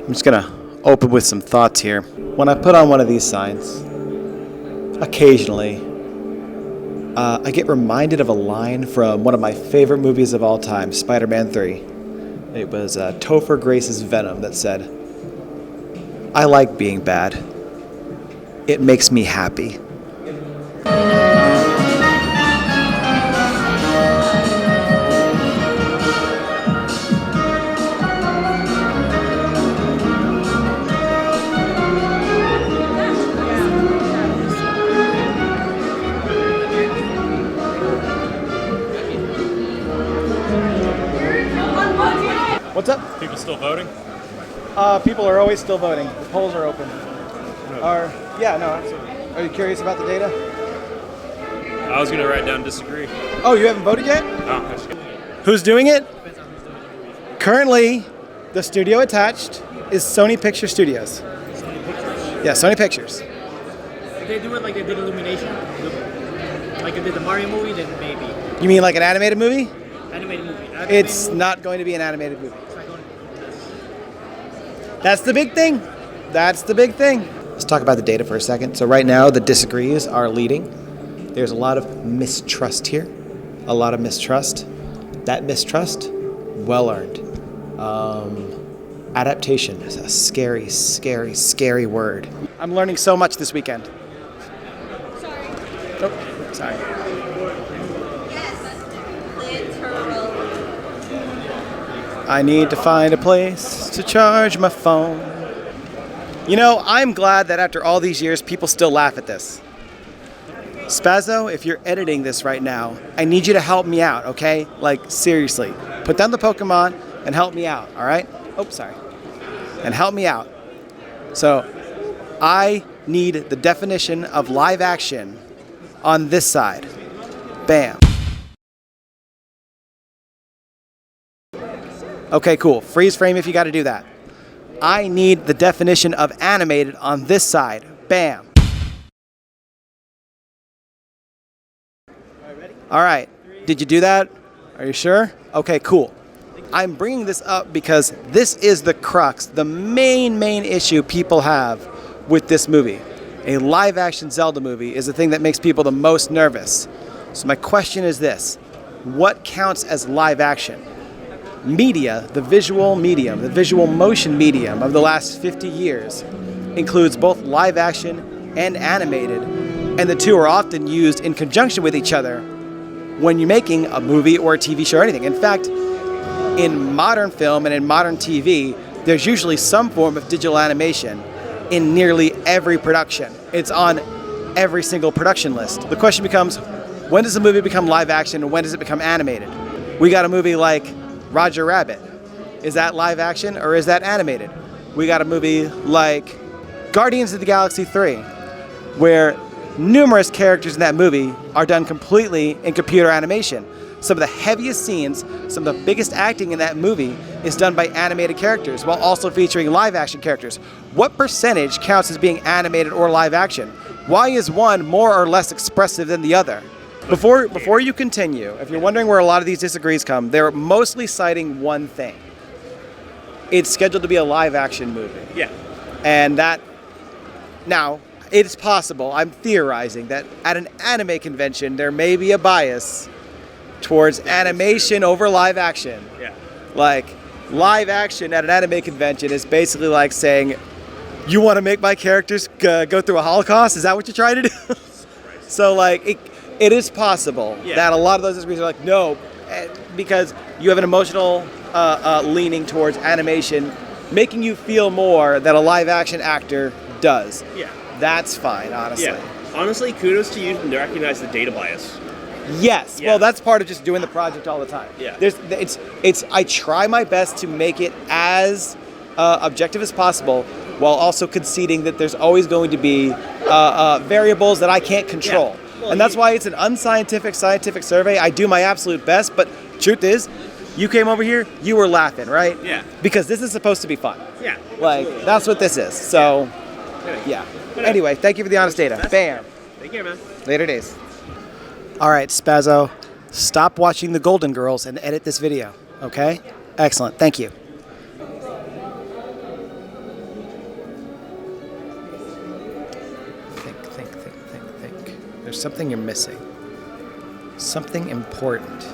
I'm just gonna open with some thoughts here. When I put on one of these signs, occasionally, I get reminded of a line from one of my favorite movies of all time, Spider-Man 3. It was Topher Grace's Venom that said, "I like being bad. It makes me happy." What's up? People still voting? People are always still voting. The polls are open. Absolutely. Are you curious about the data? I was going to write down disagree. Oh, you haven't voted yet? Oh, that's good. Who's doing it? Currently, the studio attached is Sony Picture Studios. Sony Pictures. Yeah, Sony Pictures. If they do it like they did Illumination, like they did the Mario movie, then maybe. You mean like an animated movie? Animated movie. It's not going to be an animated movie. It's not going to. That's the big thing. That's the big thing. Let's talk about the data for a second. So right now, the disagrees are leading. There's a lot of mistrust here. A lot of mistrust. That mistrust, well earned. Adaptation is a scary, scary, scary word. I'm learning so much this weekend. Sorry. Oh, sorry. Yes, literal. I need to find a place to charge my phone. You know, I'm glad that after all these years, people still laugh at this. Spazo, if you're editing this right now, I need you to help me out, okay? Like, seriously. Put down the Pokemon and help me out, all right? Oh, sorry. And help me out. So, I need the definition of live action on this side. Bam. Okay, cool. Freeze frame if you got to do that. I need the definition of animated on this side. Bam. All right. Did you do that? Are you sure? Okay, cool. I'm bringing this up because this is the crux, the main issue people have with this movie. A live-action Zelda movie is the thing that makes people the most nervous. So my question is this: what counts as live action? Media, the visual medium, the visual motion medium of the last 50 years, includes both live action and animated, and the two are often used in conjunction with each other when you're making a movie or a TV show or anything. In fact, in modern film and in modern TV, there's usually some form of digital animation in nearly every production. It's on every single production list. The question becomes, when does a movie become live action and when does it become animated? We got a movie like Roger Rabbit. Is that live action or is that animated? We got a movie like Guardians of the Galaxy 3, where numerous characters in that movie are done completely in computer animation. Some of the heaviest scenes, some of the biggest acting in that movie is done by animated characters while also featuring live action characters. What percentage counts as being animated or live action? Why is one more or less expressive than the other? Before you continue, if you're wondering where a lot of these disagrees come, they're mostly citing one thing. It's scheduled to be a live action movie. Yeah. And that, now, it's possible, I'm theorizing, that at an anime convention, there may be a bias towards animation over live action. Yeah. Like, live action at an anime convention is basically like saying, you want to make my characters go through a Holocaust? Is that what you're trying to do? So, like, it is possible that a lot of those disagrees are like, no, because you have an emotional leaning towards animation, making you feel more than a live action actor does. Yeah. That's fine, honestly. Yeah. Honestly, kudos to you to recognize the data bias. Yes. Yeah. Well, that's part of just doing the project all the time. Yeah. It's I try my best to make it as objective as possible, while also conceding that there's always going to be variables that I can't control. Yeah. Well, and that's why it's an unscientific scientific survey. I do my absolute best, but truth is, you came over here, you were laughing, right? Yeah. Because this is supposed to be fun. Yeah. Like, that's what this is. So, yeah. Anyway, thank you for the honest data. Bam. Take care, man. Later days. All right, Spazo, stop watching the Golden Girls and edit this video, okay? Excellent, thank you. There's something you're missing. Something important.